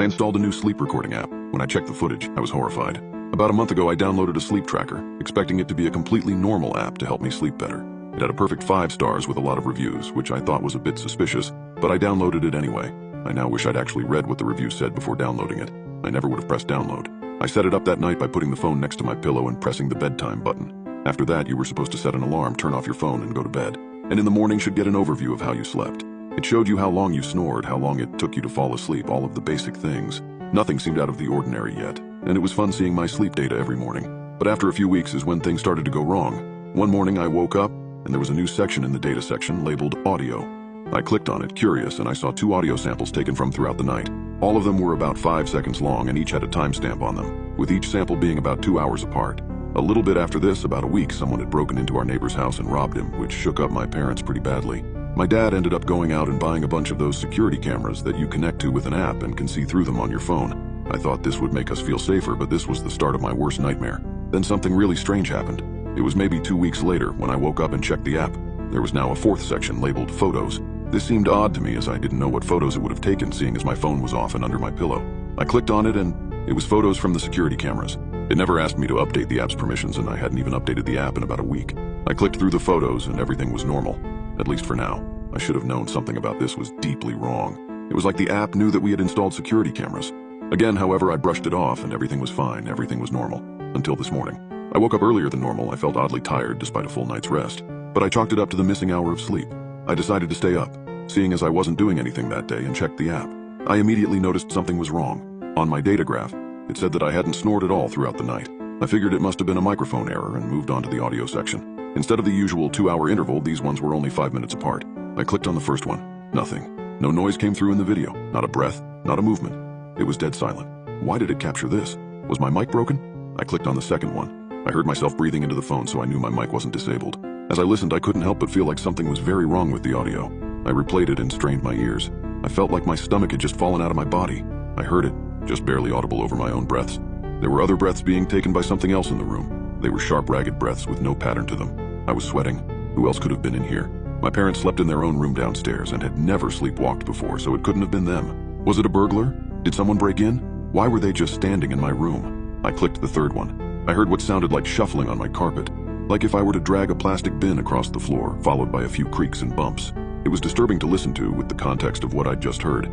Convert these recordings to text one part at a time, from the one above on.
I installed a new sleep recording app. When I checked the footage, I was horrified. About a month ago, I downloaded a sleep tracker, expecting it to be a completely normal app to help me sleep better. It had a perfect 5 stars with a lot of reviews, which I thought was a bit suspicious, but I downloaded it anyway. I now wish I'd actually read what the review said before downloading it. I never would have pressed download. I set it up that night by putting the phone next to my pillow and pressing the bedtime button. After that, you were supposed to set an alarm, turn off your phone, and go to bed. And in the morning should get an overview of how you slept. It showed you how long you snored, how long it took you to fall asleep, all of the basic things. Nothing seemed out of the ordinary yet, and it was fun seeing my sleep data every morning. But after a few weeks is when things started to go wrong. One morning I woke up, and there was a new section in the data section labeled Audio. I clicked on it, curious, and I saw 2 audio samples taken from throughout the night. All of them were about 5 seconds long, and each had a timestamp on them, with each sample being about 2 hours apart. A little bit after this, about a week, someone had broken into our neighbor's house and robbed him, which shook up my parents pretty badly. My dad ended up going out and buying a bunch of those security cameras that you connect to with an app and can see through them on your phone. I thought this would make us feel safer, but this was the start of my worst nightmare. Then something really strange happened. It was maybe 2 weeks later when I woke up and checked the app. There was now a 4th section labeled Photos. This seemed odd to me as I didn't know what photos it would have taken, seeing as my phone was off and under my pillow. I clicked on it and it was photos from the security cameras. It never asked me to update the app's permissions, and I hadn't even updated the app in about a week. I clicked through the photos and everything was normal, at least for now. I should have known something about this was deeply wrong. It was like the app knew that we had installed security cameras. Again, however, I brushed it off and everything was fine, everything was normal. Until this morning. I woke up earlier than normal. I felt oddly tired despite a full night's rest, but I chalked it up to the missing hour of sleep. I decided to stay up, seeing as I wasn't doing anything that day, and checked the app. I immediately noticed something was wrong. On my data graph, it said that I hadn't snored at all throughout the night. I figured it must have been a microphone error and moved on to the audio section. Instead of the usual 2-hour interval, these ones were only 5 minutes apart. I clicked on the first one. Nothing. No noise came through in the video. Not a breath, not a movement. It was dead silent. Why did it capture this? Was my mic broken? I clicked on the second one. I heard myself breathing into the phone, so I knew my mic wasn't disabled. As I listened, I couldn't help but feel like something was very wrong with the audio. I replayed it and strained my ears. I felt like my stomach had just fallen out of my body. I heard it, just barely audible over my own breaths. There were other breaths being taken by something else in the room. They were sharp, ragged breaths with no pattern to them. I was sweating. Who else could have been in here? My parents slept in their own room downstairs and had never sleepwalked before, so it couldn't have been them. Was it a burglar? Did someone break in? Why were they just standing in my room? I clicked the third one. I heard what sounded like shuffling on my carpet, like if I were to drag a plastic bin across the floor, followed by a few creaks and bumps. It was disturbing to listen to with the context of what I'd just heard,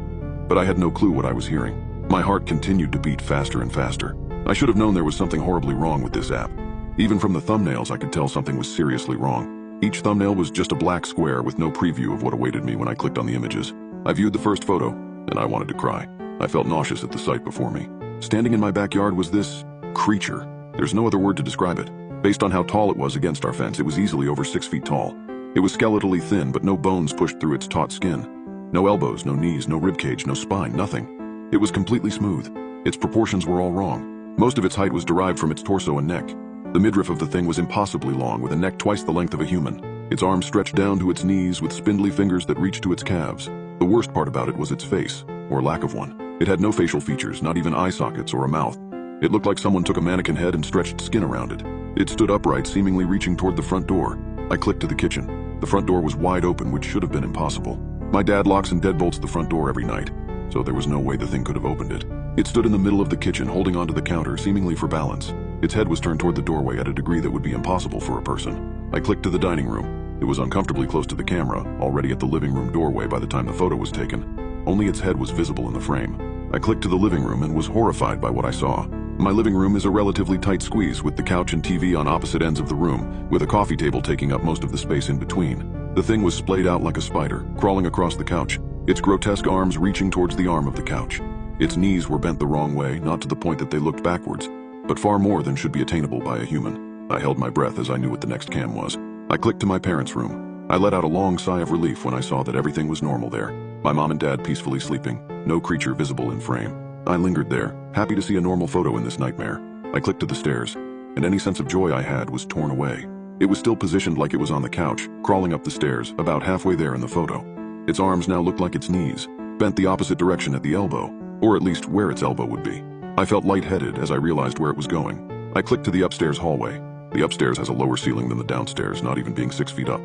but I had no clue what I was hearing. My heart continued to beat faster and faster. I should have known there was something horribly wrong with this app. Even from the thumbnails, I could tell something was seriously wrong. Each thumbnail was just a black square with no preview of what awaited me when I clicked on the images. I viewed the first photo, and I wanted to cry. I felt nauseous at the sight before me. Standing in my backyard was this creature. There's no other word to describe it. Based on how tall it was against our fence, it was easily over 6 feet tall. It was skeletally thin, but no bones pushed through its taut skin. No elbows, no knees, no ribcage, no spine, nothing. It was completely smooth. Its proportions were all wrong. Most of its height was derived from its torso and neck. The midriff of the thing was impossibly long, with a neck twice the length of a human. Its arms stretched down to its knees with spindly fingers that reached to its calves. The worst part about it was its face, or lack of one. It had no facial features, not even eye sockets or a mouth. It looked like someone took a mannequin head and stretched skin around it. It stood upright, seemingly reaching toward the front door. I clicked to the kitchen. The front door was wide open, which should have been impossible. My dad locks and deadbolts the front door every night, so there was no way the thing could have opened it. It stood in the middle of the kitchen, holding onto the counter, seemingly for balance. Its head was turned toward the doorway at a degree that would be impossible for a person. I clicked to the dining room. It was uncomfortably close to the camera, already at the living room doorway by the time the photo was taken. Only its head was visible in the frame. I clicked to the living room and was horrified by what I saw. My living room is a relatively tight squeeze, with the couch and TV on opposite ends of the room, with a coffee table taking up most of the space in between. The thing was splayed out like a spider, crawling across the couch, its grotesque arms reaching towards the arm of the couch. Its knees were bent the wrong way, not to the point that they looked backwards, but far more than should be attainable by a human. I held my breath as I knew what the next cam was. I clicked to my parents' room. I let out a long sigh of relief when I saw that everything was normal there. My mom and dad peacefully sleeping, no creature visible in frame. I lingered there, happy to see a normal photo in this nightmare. I clicked to the stairs, and any sense of joy I had was torn away. It was still positioned like it was on the couch, crawling up the stairs, about halfway there in the photo. Its arms now looked like its knees, bent the opposite direction at the elbow, or at least where its elbow would be. I felt lightheaded as I realized where it was going. I clicked to the upstairs hallway. The upstairs has a lower ceiling than the downstairs, not even being 6 feet up.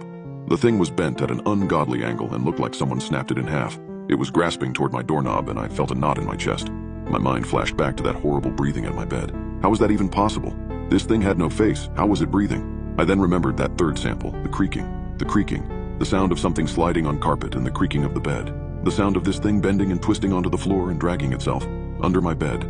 The thing was bent at an ungodly angle and looked like someone snapped it in half. It was grasping toward my doorknob, and I felt a knot in my chest. My mind flashed back to that horrible breathing at my bed. How was that even possible? This thing had no face. How was it breathing? I then remembered that third sample, the creaking, the sound of something sliding on carpet and the creaking of the bed. The sound of this thing bending and twisting onto the floor and dragging itself under my bed,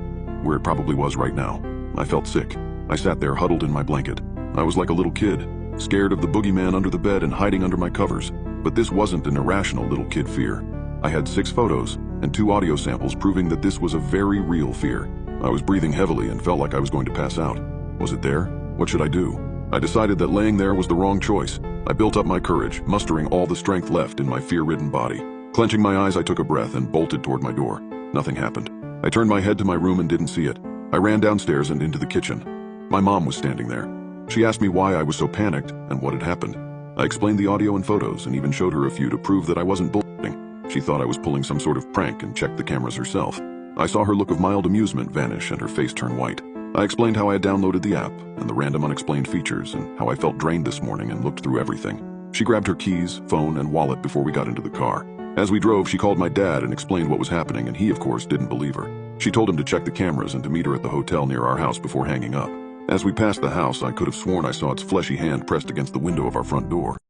where it probably was right now. I felt sick. I sat there huddled in my blanket. I was like a little kid, scared of the boogeyman under the bed and hiding under my covers. But this wasn't an irrational little kid fear. I had 6 photos and 2 audio samples proving that this was a very real fear. I was breathing heavily and felt like I was going to pass out. Was it there? What should I do? I decided that laying there was the wrong choice. I built up my courage, mustering all the strength left in my fear-ridden body. Clenching my eyes, I took a breath and bolted toward my door. Nothing happened. I turned my head to my room and didn't see it. I ran downstairs and into the kitchen. My mom was standing there. She asked me why I was so panicked and what had happened. I explained the audio and photos and even showed her a few to prove that I wasn't bullshitting. She thought I was pulling some sort of prank and checked the cameras herself. I saw her look of mild amusement vanish and her face turn white. I explained how I had downloaded the app and the random unexplained features and how I felt drained this morning and looked through everything. She grabbed her keys, phone, and wallet before we got into the car. As we drove, she called my dad and explained what was happening, and he, of course, didn't believe her. She told him to check the cameras and to meet her at the hotel near our house before hanging up. As we passed the house, I could have sworn I saw its fleshy hand pressed against the window of our front door.